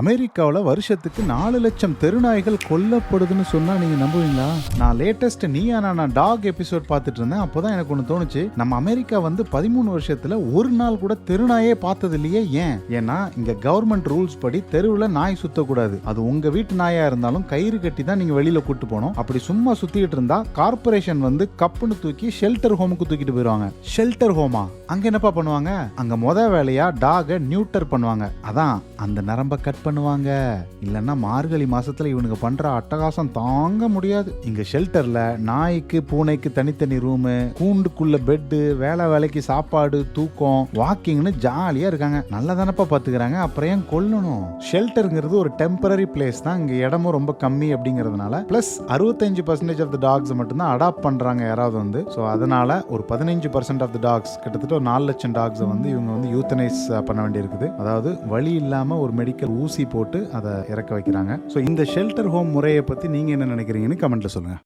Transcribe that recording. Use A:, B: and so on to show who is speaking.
A: அமெரிக்காவில் வருஷத்துக்கு 4 லட்சம் தெருநாய்கள் கொல்லப்படுதுன்னு சொன்னா நீங்க நம்புவீங்களா? நான் லேட்டஸ்ட் நான் டாக் எபிசோட் பார்த்துட்டு இருந்தேன். அப்போதான் எனக்கு ஒன்று தோணுச்சு, நம்ம அமெரிக்கா வந்து 13 வருஷத்துல ஒரு நாள் கூட தெருநாயே பார்த்தது இல்லையே. ஏன்னா இங்க கவர்மெண்ட் ரூல்ஸ் படி தெருவில் நாய் சுத்தக்கூடாது. அது உங்க வீட்டு நாயா இருந்தாலும் கயிறு கட்டி தான் நீங்க வெளியில கூட்டு போனோம். அப்படி சும்மா சுத்திட்டு இருந்தா கார்பரேஷன் வந்து கப்புன்னு தூக்கி ஷெல்டர் ஹோமுக்கு தூக்கிட்டு போயிருவாங்க. ஷெல்டர் ஹோமா? அங்க என்னப்பா பண்ணுவாங்க? அங்க வேலையா டாக நியூட்டர் பண்ணுவாங்க. அதான் அந்த நரம்ப கட் பண்ணுவாங்க. இல்லன்னா மார்கழி மாசத்துல இவனுக்கு பண்ற அட்டகாசம் தாங்க முடியாது. இங்க ஷெல்டர்ல நாய்க்கு பூனைக்கு தனித்தனி ரூமு, கூண்டுக்குள்ள பெட்டு, வேலைக்கு சாப்பாடு, தூக்கம், வாக்கிங்னு ஜாலியா இருக்காங்க. நல்லா தானப்பா பாத்துக்கிறாங்க, அப்புறம் ஏன் கொல்லணும்? ஷெல்டருங்கிறது ஒரு டெம்பரரி பிளேஸ் தான். இங்க இடமும் ரொம்ப கம்மி அப்படிங்கறதுனால பிளஸ் 65% ஆஃப் த டாக்ஸ் மட்டும்தான் அடாப்ட் பண்றாங்க யாராவது வந்து. ஸோ அதனால ஒரு 15% ஆஃப் த டாக்ஸ், கிட்டத்தட்ட ஒரு 4 லட்சம் டாக்ஸ் வந்து இவங்க வந்து யூத்தனைஸ் பண்ண வேண்டியிருக்குது. அதாவது வழி இல்லாம ஒரு மெடிக்கல் ஊசி போட்டு அதை இறக்க வைக்கிறாங்க. ஸோ இந்த ஷெல்டர் ஹோம் முறையை பத்தி நீங்க என்ன நினைக்கிறீங்கன்னு கமெண்ட்ல சொல்லுங்க.